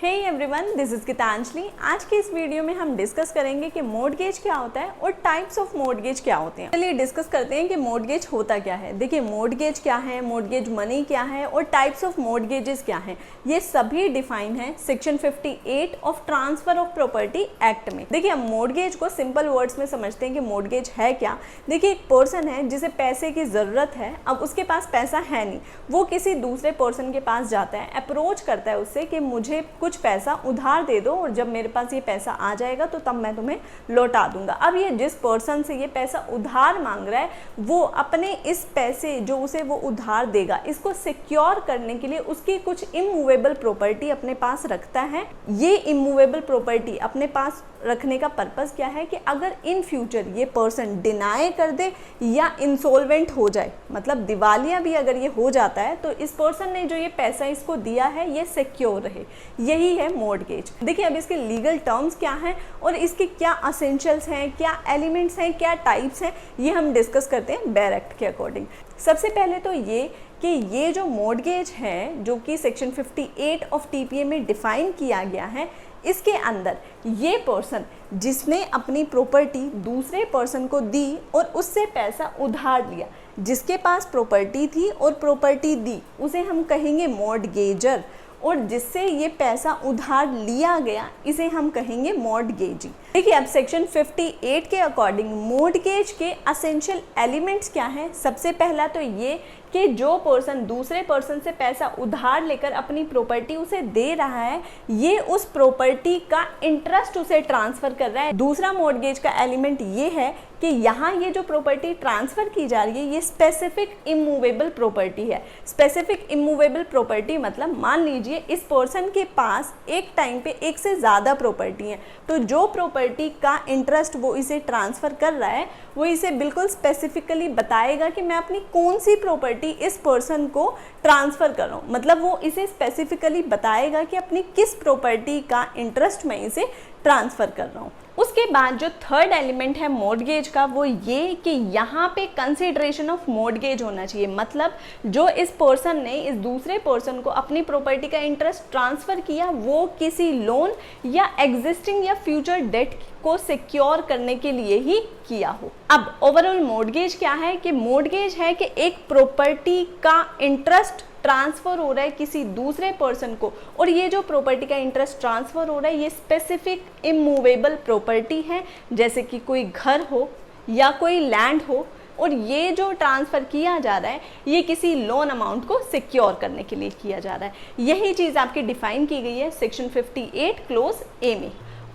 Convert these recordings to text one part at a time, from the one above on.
Hey everyone, this is Geetanjali. आज की इस वीडियो में हम डिस्कस करेंगे कि मॉर्टगेज क्या होता है और टाइप्स ऑफ मॉर्टगेज क्या होते हैं। चलिए डिस्कस करते हैं कि मॉर्टगेज होता क्या है। देखिए, मॉर्टगेज क्या है, मॉर्टगेज मनी क्या है और टाइप्स ऑफ मॉर्टगेजेस क्या हैं, ये सभी डिफाइन है section 58 of transfer of property act में। देखिए, हम मॉर्टगेज को सिंपल वर्ड्स में समझते हैं कि मॉर्टगेज है क्या। देखिए, एक पर्सन है जिसे पैसे की ज़रूरत है, अब उसके पास पैसा है नहीं, वो किसी दूसरे पर्सन के पास जाता है, अप्रोच करता है उससे कि मुझे कुछ पैसा उधार दे दो और जब मेरे पास ये पैसा आ जाएगा तो तब मैं तुम्हें लौटा दूंगा। अब ये जिस पर्सन से ये पैसा उधार मांग रहा है, वो अपने इस पैसे जो उसे वो उधार देगा, इसको सिक्योर करने के लिए उसकी कुछ इमूवेबल प्रॉपर्टी अपने पास रखता है। ये इमूवेबल प्रॉपर्टी अपने पास रखने का पर्पस क्या है कि अगर इन फ्यूचर ये पर्सन डिनाई कर दे या इंसॉल्वेंट हो जाए, मतलब दिवालिया भी अगर ये हो जाता है, तो इस पर्सन ने जो ये पैसा इसको दिया है ये सिक्योर रहे। यही है मॉर्टगेज। देखिए, अब इसके लीगल टर्म्स क्या हैं और इसके क्या असेंशियल्स हैं, क्या एलिमेंट्स हैं, क्या टाइप्स हैं, ये हम डिस्कस करते हैं बेयर एक्ट के अकॉर्डिंग। सबसे पहले तो ये जो मॉर्टगेज है, जो कि सेक्शन 58 ऑफ टीपीए में डिफाइन किया गया है, इसके अंदर ये पर्सन जिसने अपनी प्रॉपर्टी दूसरे पर्सन को दी और उससे पैसा उधार लिया, जिसके पास प्रॉपर्टी थी और प्रॉपर्टी दी, उसे हम कहेंगे मॉर्टगेजर, और जिससे ये पैसा उधार लिया गया इसे हम कहेंगे मॉर्टगेजी। देखिए, अब सेक्शन 58 के अकॉर्डिंग मॉर्टगेज के असेंशियल एलिमेंट्स क्या हैं। सबसे पहला तो ये कि जो पर्सन दूसरे पर्सन से पैसा उधार लेकर अपनी प्रॉपर्टी उसे दे रहा है, ये उस प्रॉपर्टी का इंटरेस्ट उसे ट्रांसफर कर रहा है। दूसरा मॉर्टगेज का एलिमेंट ये है कि यहाँ ये जो प्रॉपर्टी ट्रांसफर की जा रही है ये स्पेसिफिक इमूवेबल प्रॉपर्टी है। स्पेसिफिक इमूवेबल प्रॉपर्टी मतलब मान लीजिए इस पर्सन के पास एक टाइम पे एक से ज़्यादा प्रॉपर्टी है, तो जो प्रॉपर्टी का इंटरेस्ट वो इसे ट्रांसफ़र कर रहा है वो इसे बिल्कुल स्पेसिफिकली बताएगा कि मैं अपनी कौन सी प्रॉपर्टी इस पर्सन को ट्रांसफ़र कर रहा हूँ। मतलब वो इसे स्पेसिफिकली बताएगा कि अपनी किस प्रॉपर्टी का इंटरेस्ट मैं इसे ट्रांसफ़र कर रहा हूँ। उसके बाद जो थर्ड एलिमेंट है मॉर्टगेज का, वो ये कि यहाँ पे कंसिडरेशन ऑफ मॉर्टगेज होना चाहिए। मतलब जो इस पर्सन ने इस दूसरे पर्सन को अपनी प्रॉपर्टी का इंटरेस्ट ट्रांसफ़र किया, वो किसी लोन या एग्जिस्टिंग या फ्यूचर डेट को सिक्योर करने के लिए ही किया हो। अब ओवरऑल मॉर्टगेज क्या है कि मॉर्टगेज है कि एक प्रॉपर्टी का इंटरेस्ट ट्रांसफ़र हो रहा है किसी दूसरे पर्सन को, और ये जो प्रॉपर्टी का इंटरेस्ट ट्रांसफ़र हो रहा है ये स्पेसिफिक इमूवेबल प्रॉपर्टी है, जैसे कि कोई घर हो या कोई लैंड हो, और ये जो ट्रांसफ़र किया जा रहा है ये किसी लोन अमाउंट को सिक्योर करने के लिए किया जा रहा है। यही चीज़ आपकी डिफाइन की गई है सेक्शन 58 क्लोज ए में।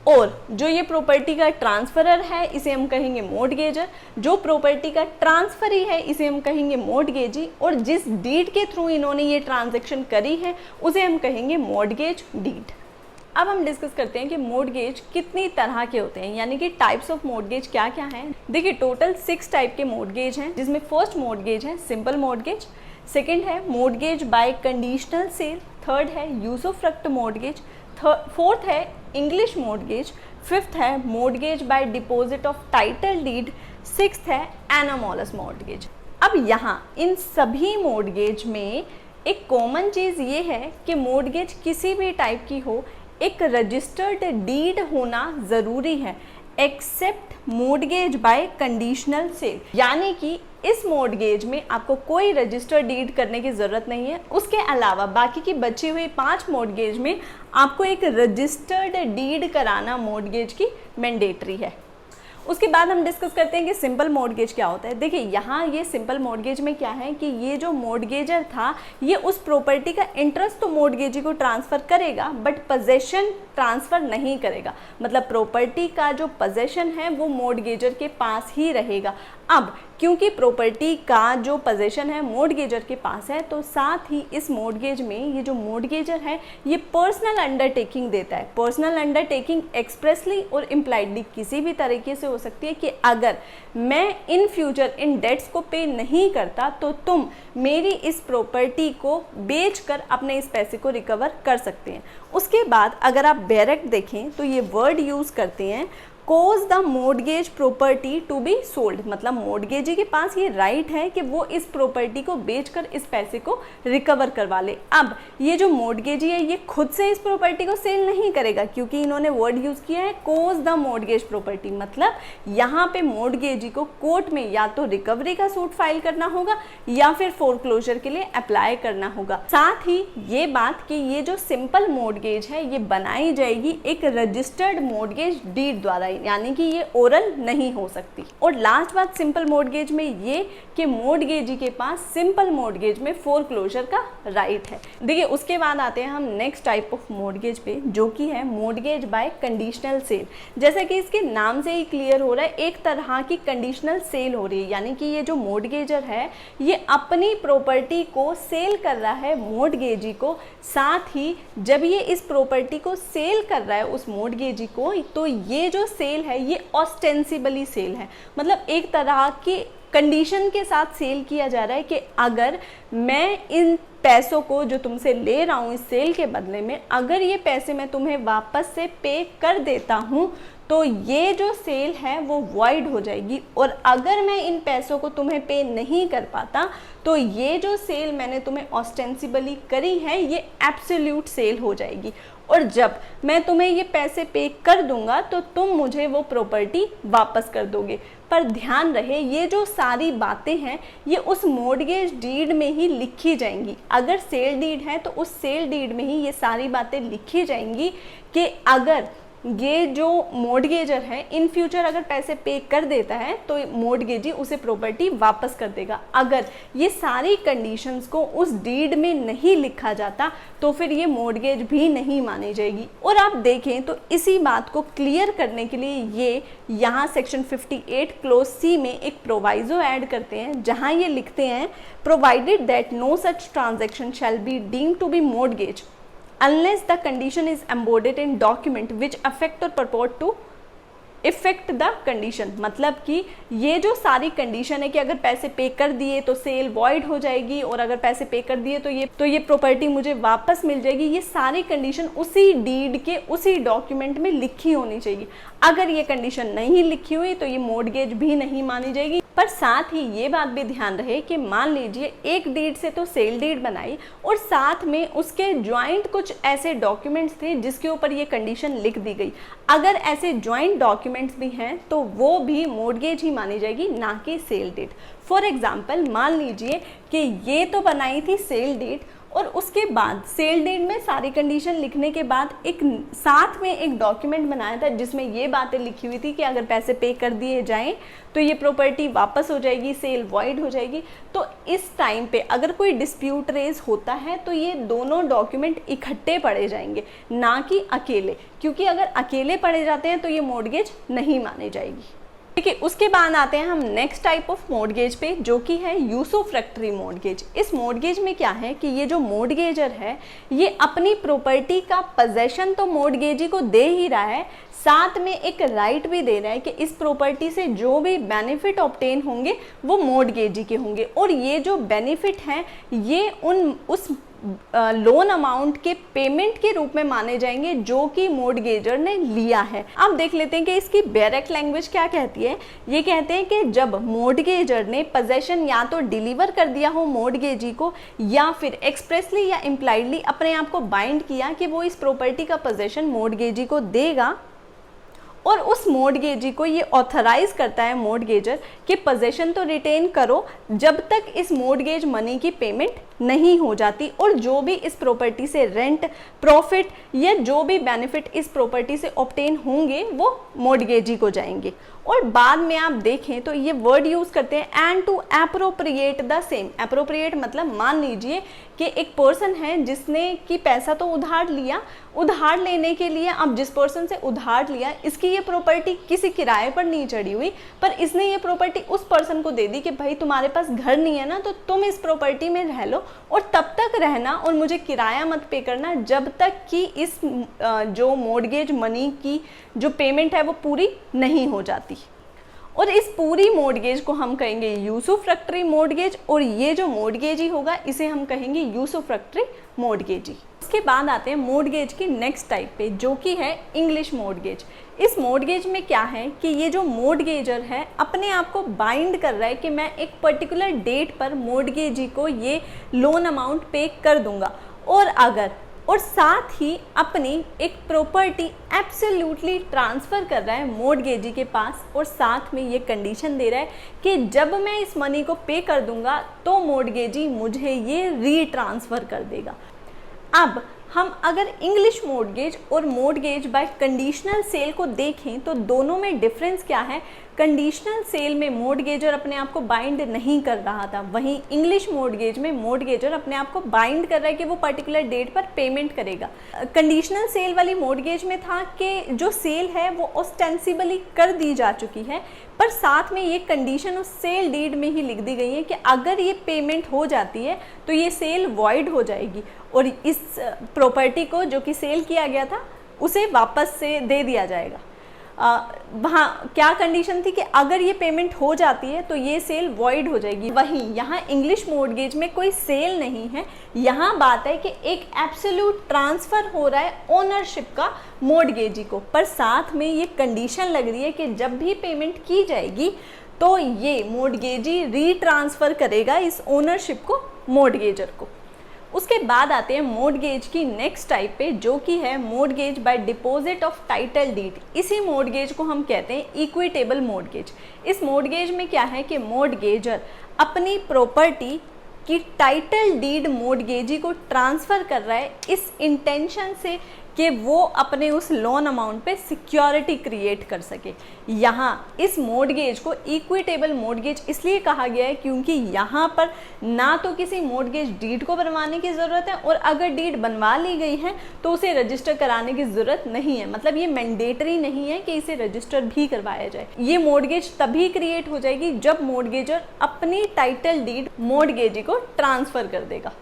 और जो ये प्रॉपर्टी का ट्रांसफरर है इसे हम कहेंगे मॉर्टगेजर, जो प्रॉपर्टी का ट्रांसफरी है इसे हम कहेंगे मॉर्टगेजी, और जिस डीड के थ्रू इन्होंने ये ट्रांजैक्शन करी है उसे हम कहेंगे मॉर्टगेज डीड। अब हम डिस्कस करते हैं कि मॉर्टगेज कितनी तरह के होते हैं, यानी कि टाइप्स ऑफ मॉर्टगेज क्या क्या हैं। देखिए, टोटल 6 टाइप के मॉर्टगेज हैं, जिसमें फर्स्ट मॉर्टगेज है सिंपल मॉर्टगेज, सेकेंड है mortgage by conditional sale, third है यूसुफ्रक्ट मॉर्टगेज, फोर्थ है इंग्लिश मॉर्टगेज, फिफ्थ है mortgage by deposit of title deed, sixth है एनामोलस मॉर्टगेज। अब यहाँ इन सभी मॉर्टगेज में एक कॉमन चीज़ ये है कि मॉर्टगेज किसी भी टाइप की हो, एक रजिस्टर्ड डीड होना ज़रूरी है, except mortgage by conditional sale. यानी कि इस मॉर्टगेज में आपको कोई रजिस्टर्ड डीड करने की ज़रूरत नहीं है। उसके अलावा बाकी की बची हुई 5 मॉर्टगेज में आपको एक रजिस्टर्ड डीड कराना मॉर्टगेज की मैंडेटरी है। उसके बाद हम डिस्कस करते हैं कि सिंपल मॉर्टगेज क्या होता है। देखिए, यहाँ ये सिंपल मॉर्टगेज में क्या है कि ये जो मॉर्टगेजर था ये उस प्रॉपर्टी का इंटरेस्ट तो मॉर्टगेजी को ट्रांसफ़र करेगा बट पोजेशन ट्रांसफ़र नहीं करेगा। मतलब प्रॉपर्टी का जो पोजेशन है वो मॉर्टगेजर के पास ही रहेगा। अब क्योंकि प्रॉपर्टी का जो पोजेशन है मॉर्टगेजर के पास है, तो साथ ही इस मॉर्टगेज में ये जो मॉर्टगेजर है ये पर्सनल अंडरटेकिंग देता है। पर्सनल अंडरटेकिंग एक्सप्रेसली और इम्प्लाइडली किसी भी तरीके से हो सकती है कि अगर मैं इन फ्यूचर इन डेट्स को पे नहीं करता तो तुम मेरी इस प्रॉपर्टी को बेचकर अपने इस पैसे को रिकवर कर सकते हैं। उसके बाद अगर आप बेयर एक्ट देखें तो ये वर्ड यूज़ करते हैं cause the mortgage property to be sold, मतलब मोर्टगेजी के पास ये राइट है कि वो इस प्रॉपर्टी को बेचकर इस पैसे को रिकवर करवा ले। अब ये जो मोर्टगेजी है ये खुद से इस प्रॉपर्टी को सेल नहीं करेगा, क्योंकि इन्होंने वर्ड यूज किया है कोज द मोर्टगेज प्रॉपर्टी, मतलब यहाँ पे मोर्टगेजी को कोर्ट में या तो रिकवरी का सूट फाइल करना होगा या फिर फोरक्लोजर के लिए अप्लाई करना होगा। साथ ही ये बात कि ये जो सिंपल मोर्टगेज है ये बनाई जाएगी एक रजिस्टर्ड मोर्टगेज डीड द्वारा, यानी कि ये ओरल नहीं हो सकती। और लास्ट बात सिंपल मोर्टगेज में ये कि मोर्टगेजी के पास सिंपल मोर्टगेज में फोरक्लोजर का राइट है। देखिए उसके बाद आते हैं हम नेक्स्ट टाइप ऑफ मोर्टगेज पे, जो कि है मोर्टगेज बाय कंडीशनल सेल। जैसे कि इसके नाम से ही क्लियर हो रहा है, एक तरह की कंडीशनल सेल हो रही है, यानी कि ये जो मोर्टगेजर है ये अपनी प्रॉपर्टी को सेल कर रहा है मोर्टगेजी को। साथ ही जब ये इस प्रॉपर्टी को सेल कर रहा है उस मोर्टगेजी को, तो ये जो सेल है ये ऑस्टेंसिबली सेल है, मतलब एक तरह की कंडीशन के साथ सेल किया जा रहा है कि अगर मैं इन पैसों को जो तुमसे ले रहा हूँ इस सेल के बदले में, अगर ये पैसे मैं तुम्हें वापस से पे कर देता हूँ तो ये जो सेल है वो वॉइड हो जाएगी, और अगर मैं इन पैसों को तुम्हें पे नहीं कर पाता तो ये जो सेल मैंने तुम्हें ऑस्टेंसिबली करी है ये एब्सोल्यूट सेल हो जाएगी, और जब मैं तुम्हें ये पैसे पे कर दूंगा तो तुम मुझे वो प्रॉपर्टी वापस कर दोगे। पर ध्यान रहे ये जो सारी बातें हैं ये उस मोर्टगेज डीड में ही लिखी जाएंगी। अगर सेल डीड है तो उस सेल डीड में ही ये सारी बातें लिखी जाएंगी कि अगर ये जो मोर्टगेजर है इन फ्यूचर अगर पैसे पे कर देता है तो मोर्टगेजी उसे प्रॉपर्टी वापस कर देगा। अगर ये सारी कंडीशंस को उस डीड में नहीं लिखा जाता तो फिर ये मोर्टगेज भी नहीं मानी जाएगी। और आप देखें तो इसी बात को क्लियर करने के लिए ये यहाँ सेक्शन 58 क्लोज सी में एक प्रोवाइजो ऐड करते हैं, जहाँ ये लिखते हैं provided that no such transaction shall be deemed to be mortgage unless the condition is embodied in document which affect or purport to effect the condition. मतलब कि ये जो सारी कंडीशन है कि अगर पैसे पे कर दिए तो सेल वॉइड हो जाएगी, और अगर पैसे पे कर दिए तो ये प्रॉपर्टी मुझे वापस मिल जाएगी, ये सारी कंडीशन उसी डीड के उसी डॉक्यूमेंट में लिखी होनी चाहिए। अगर ये कंडीशन नहीं लिखी हुई तो ये मोर्टगेज भी नहीं मानी जाएगी। पर साथ ही ये बात भी ध्यान रहे कि मान लीजिए एक डीड से तो सेल डीड बनाई और साथ में उसके ज्वाइंट कुछ ऐसे डॉक्यूमेंट्स थे जिसके ऊपर ये कंडीशन लिख दी गई। अगर ऐसे ज्वाइंट डॉक्यूमेंट्स भी हैं तो वो भी मोर्टगेज ही मानी जाएगी, ना कि सेल डीड। फॉर एग्जाम्पल मान लीजिए कि ये तो बनाई थी सेल डीड और उसके बाद सेल डीड में सारी कंडीशन लिखने के बाद एक साथ में एक डॉक्यूमेंट बनाया था जिसमें ये बातें लिखी हुई थी कि अगर पैसे पे कर दिए जाएं तो ये प्रॉपर्टी वापस हो जाएगी, सेल वॉइड हो जाएगी। तो इस टाइम पे अगर कोई डिस्प्यूट रेज होता है तो ये दोनों डॉक्यूमेंट इकट्ठे पढ़े जाएंगे, ना कि अकेले, क्योंकि अगर अकेले पढ़े जाते हैं तो ये मोर्टगेज नहीं मानी जाएगी। ठीक है, उसके बाद आते हैं हम नेक्स्ट टाइप ऑफ मोर्टगेज पे, जो कि है यूसुफ्रैक्टरी मोर्टगेज। इस मोर्टगेज में क्या है कि ये जो मोर्टगेजर है ये अपनी प्रॉपर्टी का पोजेशन तो मोर्टगेजी को दे ही रहा है, साथ में एक राइट भी दे रहा है कि इस प्रॉपर्टी से जो भी बेनिफिट ऑब्टेन होंगे वो मोर्टगेजी के होंगे, और ये जो बेनिफिट हैं ये उस लोन अमाउंट के पेमेंट के रूप में माने जाएंगे जो कि मोर्टगेजर ने लिया है। अब देख लेते हैं कि इसकी डायरेक्ट लैंग्वेज क्या कहती है। ये कहते हैं कि जब मोर्टगेजर ने पोजेशन या तो डिलीवर कर दिया हो मोर्टगेजी को, या फिर एक्सप्रेसली या इम्प्लाइडली अपने आप को बाइंड किया कि वो इस प्रॉपर्टी का पोजेशन मोर्टगेजी को देगा, और उस मोर्टगेजी को ये ऑथराइज करता है मोर्टगेजर कि पोजेशन तो रिटेन करो जब तक इस मोर्टगेज मनी की पेमेंट नहीं हो जाती, और जो भी इस प्रॉपर्टी से रेंट, प्रॉफिट या जो भी बेनिफिट इस प्रॉपर्टी से ऑब्टेन होंगे वो मोर्टगेजी को जाएंगे। और बाद में आप देखें तो ये वर्ड यूज़ करते हैं and to appropriate the same. Appropriate मतलब मान लीजिए कि एक पर्सन है जिसने कि पैसा तो उधार लिया, उधार लेने के लिए अब जिस पर्सन से उधार लिया इसकी ये प्रॉपर्टी किसी किराए पर नहीं चढ़ी हुई, पर इसने ये प्रॉपर्टी उस पर्सन को दे दी कि भाई तुम्हारे पास घर नहीं है ना तो तुम इस प्रॉपर्टी में रह लो और तब तक रहना और मुझे किराया मत पे करना जब तक कि इस जो मोर्टगेज मनी की जो पेमेंट है वो पूरी नहीं हो जाती। और इस पूरी मोर्टगेज को हम कहेंगे यूसुफ्रैक्टरी मोर्टगेज, और ये जो मोर्टगेजी होगा इसे हम कहेंगे यूसुफ्रैक्टरी मोर्टगेजी। उसके बाद आते हैं मॉर्गेज की नेक्स्ट टाइप पे, जो कि है इंग्लिश मॉर्गेज। इस मॉर्गेज में क्या है कि ये जो मॉर्गेजर है अपने आप को बाइंड कर रहा है कि मैं एक पर्टिकुलर डेट पर मॉर्गेजी को ये लोन अमाउंट पे कर दूंगा, और साथ ही अपनी एक प्रॉपर्टी एब्सोल्युटली ट्रांसफ़र कर रहा है मॉर्गेजी के पास, और साथ में ये कंडीशन दे रहा है कि जब मैं इस मनी को पे कर दूंगा तो मॉर्गेजी मुझे ये रीट्रांसफ़र कर देगा। अब हम अगर इंग्लिश मॉर्गेज और मॉर्गेज बाय कंडीशनल सेल को देखें तो दोनों में डिफरेंस क्या है। कंडीशनल सेल में मॉर्गेजर अपने आप को बाइंड नहीं कर रहा था, वहीं इंग्लिश मॉर्गेज में मॉर्गेजर अपने आप को बाइंड कर रहा है कि वो पर्टिकुलर डेट पर पेमेंट करेगा। कंडीशनल सेल वाली मॉर्गेज में था कि जो सेल है वो ऑस्टेंसिबली कर दी जा चुकी है, पर साथ में ये कंडीशन उस सेल डीड में ही लिख दी गई है कि अगर ये पेमेंट हो जाती है तो ये सेल वॉइड हो जाएगी और इस प्रॉपर्टी को जो कि सेल किया गया था उसे वापस से दे दिया जाएगा। वहाँ क्या कंडीशन थी कि अगर ये पेमेंट हो जाती है तो ये सेल वॉइड हो जाएगी। वहीं यहाँ इंग्लिश मॉर्गेज में कोई सेल नहीं है, यहाँ बात है कि एक एब्सोल्यूट ट्रांसफ़र हो रहा है ओनरशिप का मॉर्गेजी को, पर साथ में ये कंडीशन लग रही है कि जब भी पेमेंट की जाएगी तो ये मॉर्गेजी रीट्रांसफ़र करेगा इस ओनरशिप को मॉर्गेजर को। उसके बाद आते हैं मॉर्गेज की नेक्स्ट टाइप पे, जो कि है mortgage by deposit of title deed. इसी मॉर्गेज को हम कहते हैं इक्विटेबल मॉर्गेज। इस मॉर्गेज में क्या है कि मॉर्गेजर अपनी प्रॉपर्टी की टाइटल डीड मॉर्गेजी को ट्रांसफ़र कर रहा है इस इंटेंशन से कि वो अपने उस लोन अमाउंट पे सिक्योरिटी क्रिएट कर सके। यहाँ इस मॉर्गेज को इक्विटेबल मॉर्गेज इसलिए कहा गया है क्योंकि यहाँ पर ना तो किसी मॉर्गेज डीड को बनवाने की ज़रूरत है, और अगर डीड बनवा ली गई है तो उसे रजिस्टर कराने की ज़रूरत नहीं है। मतलब ये मैंडेटरी नहीं है कि इसे रजिस्टर भी करवाया जाए। ये मॉर्गेज तभी क्रिएट हो जाएगी जब मॉर्गेजर अपनी टाइटल डीड मॉर्गेजी को ट्रांसफ़र कर देगा।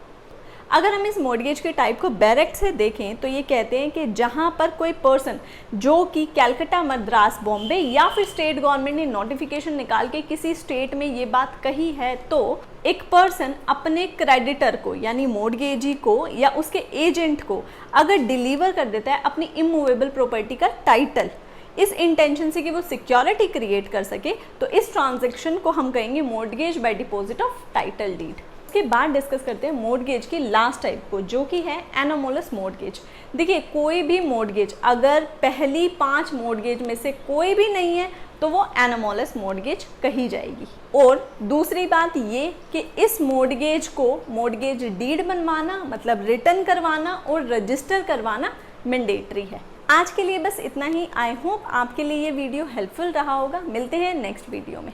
अगर हम इस मॉर्गेज के टाइप को डायरेक्ट से देखें तो ये कहते हैं कि जहाँ पर कोई पर्सन जो कि कलकत्ता, मद्रास, बॉम्बे या फिर स्टेट गवर्नमेंट ने नोटिफिकेशन निकाल के किसी स्टेट में ये बात कही है, तो एक पर्सन अपने क्रेडिटर को यानी मॉर्गेजी को या उसके एजेंट को अगर डिलीवर कर देता है अपनी इमूवेबल प्रॉपर्टी का टाइटल इस इंटेंशन से कि वो सिक्योरिटी क्रिएट कर सके, तो इस ट्रांजैक्शन को हम कहेंगे mortgage by deposit of title deed. उसके बाद डिस्कस करते हैं मॉर्गेज की लास्ट टाइप को, जो कि है एनोमोलस मॉर्गेज। देखिए, कोई भी मॉर्गेज अगर पहली 5 मॉर्गेज में से कोई भी नहीं है तो वो एनोमोलस मॉर्गेज कही जाएगी। और दूसरी बात ये कि इस मॉर्गेज को मॉर्गेज डीड बनवाना मतलब रिटर्न करवाना और रजिस्टर करवाना मैंडेटरी है। आज के लिए बस इतना ही। आई होप आपके लिए ये वीडियो हेल्पफुल रहा होगा। मिलते हैं नेक्स्ट वीडियो में।